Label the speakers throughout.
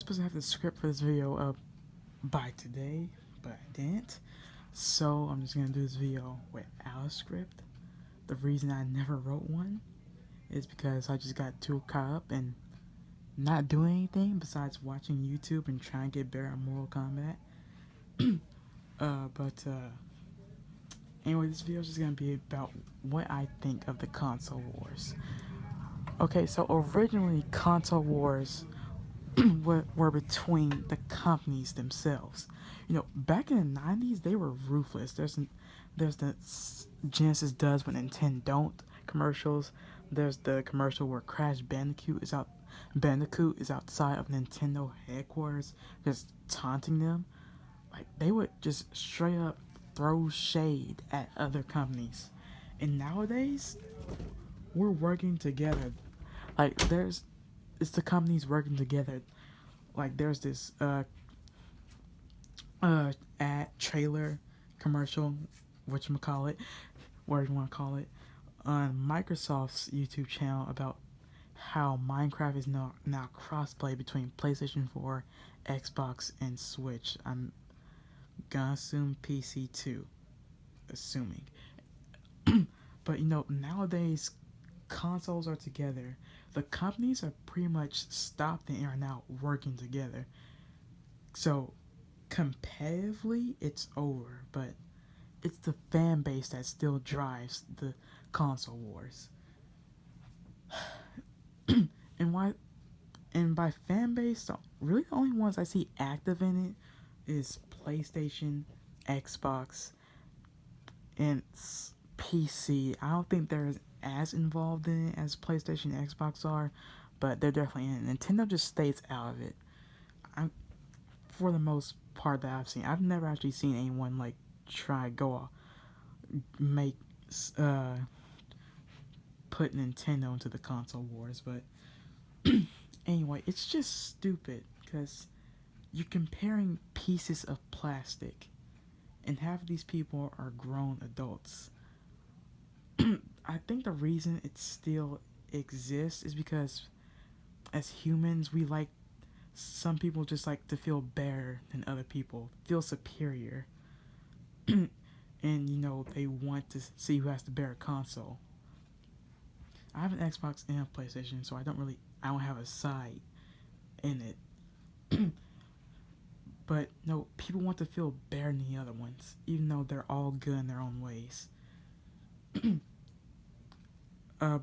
Speaker 1: supposed to have the script for this video up by today, but I didn't. So I'm just gonna do this video without a script. The reason I never wrote one is because I just got too caught up in not doing anything besides watching YouTube and trying to get better at Mortal Kombat. But anyway, this video is just gonna be about what I think of the console wars. Okay, so originally console wars were between the companies themselves. You know, back in the 90s, they were ruthless. There's the Genesis does what Nintendo don't commercials. There's the commercial where Crash Bandicoot is outside of Nintendo headquarters, just taunting them. Like, they would just straight up throw shade at other companies. And nowadays, we're working together. Like, it's the companies working together. Like, there's this ad trailer commercial, whatchamacallit, whatever you want to call it, on Microsoft's YouTube channel about how Minecraft is now crossplay between PlayStation 4, Xbox, and Switch. I'm gonna assume PC too, assuming. But you know, nowadays consoles are together. The companies are pretty much stopped and are now working together. So competitively, it's over, but it's the fan base that still drives the console wars. And why? And by fan base, really the only ones I see active in it is PlayStation, Xbox, and PC. I don't think they're as involved in it as PlayStation and Xbox are, but they're definitely in it. Nintendo just stays out of it. For the most part that I've seen, I've never actually seen anyone like try to go make put Nintendo into the console wars. But anyway, it's just stupid because you're comparing pieces of plastic, and half of these people are grown adults. I think the reason it still exists is because as humans, some people just like to feel better than other people, feel superior. And you know, they want to see who has the better console. I have an Xbox and a PlayStation, so I don't have a side in it. But no, people want to feel better than the other ones, even though they're all good in their own ways. uh,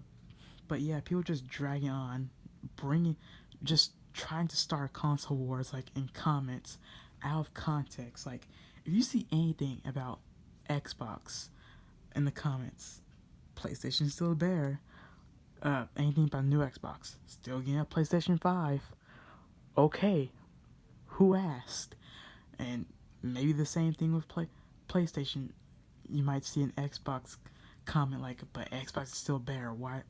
Speaker 1: but yeah, people just dragging on, just trying to start console wars like in comments, out of context. Like, if you see anything about Xbox in the comments, PlayStation's still better. Anything about new Xbox, still getting a PlayStation 5. Okay, who asked? And maybe the same thing with PlayStation. You might see an Xbox comment like, but Xbox is still better. Why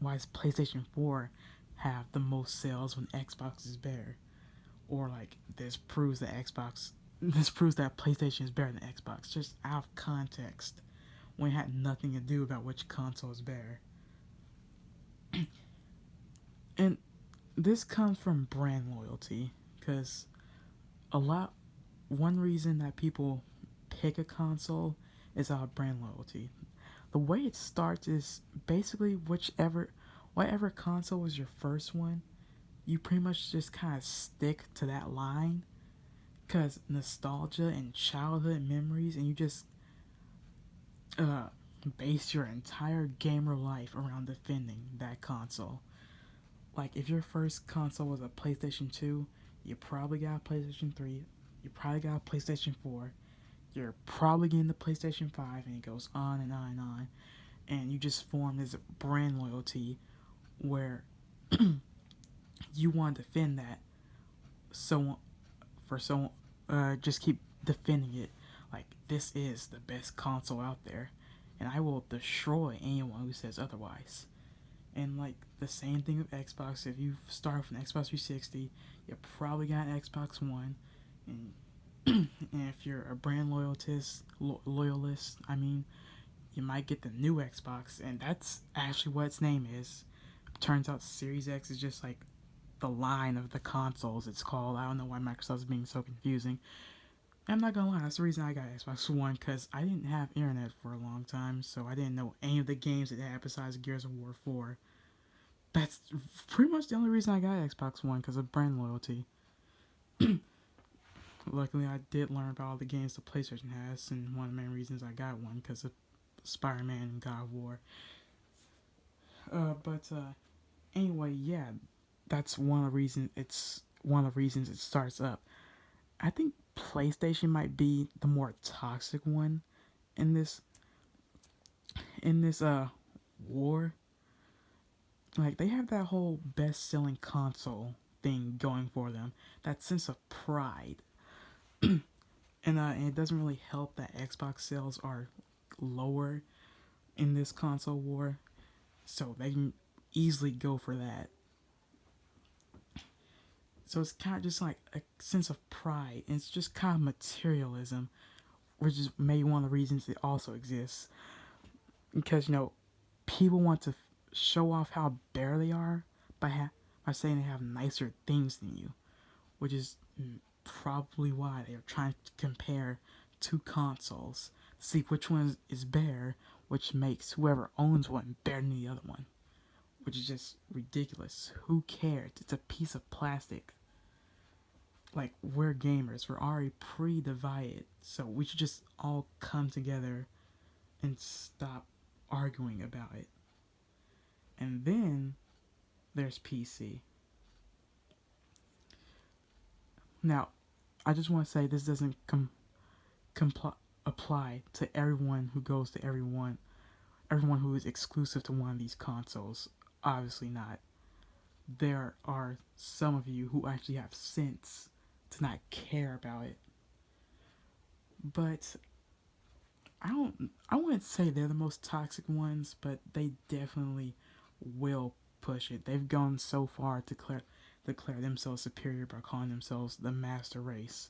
Speaker 1: does PlayStation 4 have the most sales when Xbox is better? Or like, this proves that PlayStation is better than Xbox, just out of context, when it had nothing to do about which console is better. And this comes from brand loyalty, because one reason that people pick a console is out of brand loyalty. The way it starts is basically whatever console was your first one, you pretty much just kind of stick to that line, because nostalgia and childhood memories, and you just base your entire gamer life around defending that console. Like, if your first console was a PlayStation 2, you probably got a PlayStation 3, you probably got a PlayStation 4, you're probably getting the PlayStation 5, and it goes on and on and on. And you just form this brand loyalty where you want to defend that, just keep defending it. Like, this is the best console out there, and I will destroy anyone who says otherwise. And like, the same thing with Xbox. If you start with an Xbox 360, you probably got an Xbox One, and and if you're a brand loyalist, I mean, you might get the new Xbox, and that's actually what its name is. Turns out Series X is just like the line of the consoles. It's called. I don't know why Microsoft's being so confusing. I'm not gonna lie, that's the reason I got Xbox One, because I didn't have internet for a long time, so I didn't know any of the games it had besides Gears of War 4. That's pretty much the only reason I got Xbox One, because of brand loyalty. Luckily, I did learn about all the games the PlayStation has, and one of the main reasons I got one, because of Spider-Man and God of War. But anyway, yeah, that's one of the reasons it starts up. I think PlayStation might be the more toxic one in this war. Like they have that whole best selling console thing going for them. That sense of pride. And it doesn't really help that Xbox sales are lower in this console war. So they can easily go for that. So it's kind of just like a sense of pride. And it's just kind of materialism, which is maybe one of the reasons it also exists. Because, people want to show off how bare they are by saying they have nicer things than you, which is probably why they're trying to compare two consoles, see which one is bare, which makes whoever owns one better than the other one, which is just ridiculous. Who cares? It's a piece of plastic. Like, we're gamers, we're already pre-divided, so we should just all come together and stop arguing about it. And then there's PC. Now, I just want to say this doesn't apply to everyone who goes to everyone who is exclusive to one of these consoles. Obviously not. There are some of you who actually have sense to not care about it. But I wouldn't say they're the most toxic ones, but they definitely will push it. They've gone so far to declare themselves superior by calling themselves the master race.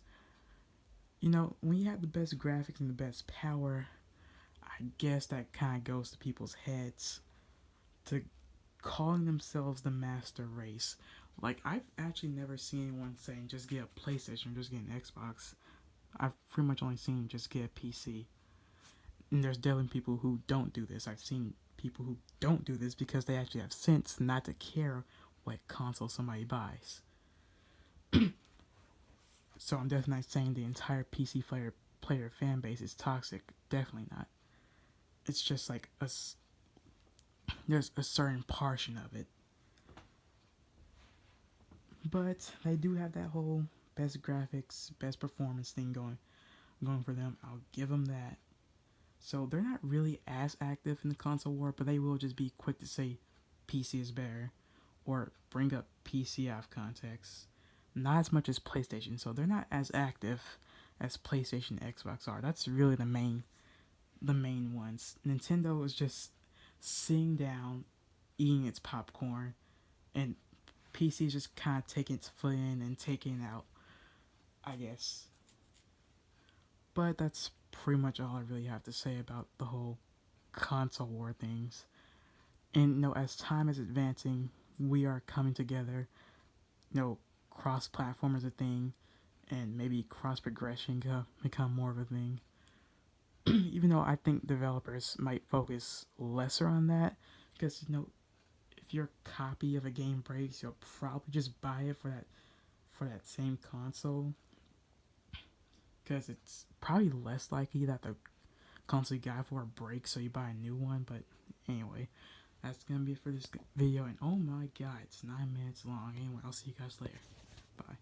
Speaker 1: When you have the best graphics and the best power, I guess that kind of goes to people's heads to calling themselves the master race. Like, I've actually never seen anyone saying just get a PlayStation, just get an Xbox. I've pretty much only seen just get a PC. And there's definitely people who don't do this. I've seen people who don't do this because they actually have sense not to care what console somebody buys. So I'm definitely not saying the entire PC player fan base is toxic. Definitely not. It's just like there's a certain portion of it. But they do have that whole best graphics, best performance thing going for them. I'll give them that. So they're not really as active in the console war, but they will just be quick to say PC is better or bring up PC out of context. Not as much as PlayStation, so they're not as active as PlayStation and Xbox are. That's really the main ones. Nintendo is just sitting down, eating its popcorn, and PC is just kind of taking its foot in and taking it out, I guess. But that's pretty much all I really have to say about the whole console war things. And as time is advancing, we are coming together. Cross-platform is a thing, and maybe cross-progression can become more of a thing. Even though I think developers might focus lesser on that, because if your copy of a game breaks, you'll probably just buy it for that same console, because it's probably less likely that the console you got for breaks, so you buy a new one. But anyway, that's gonna be it for this video. And oh my god, it's 9 minutes long. Anyway, I'll see you guys later. Bye.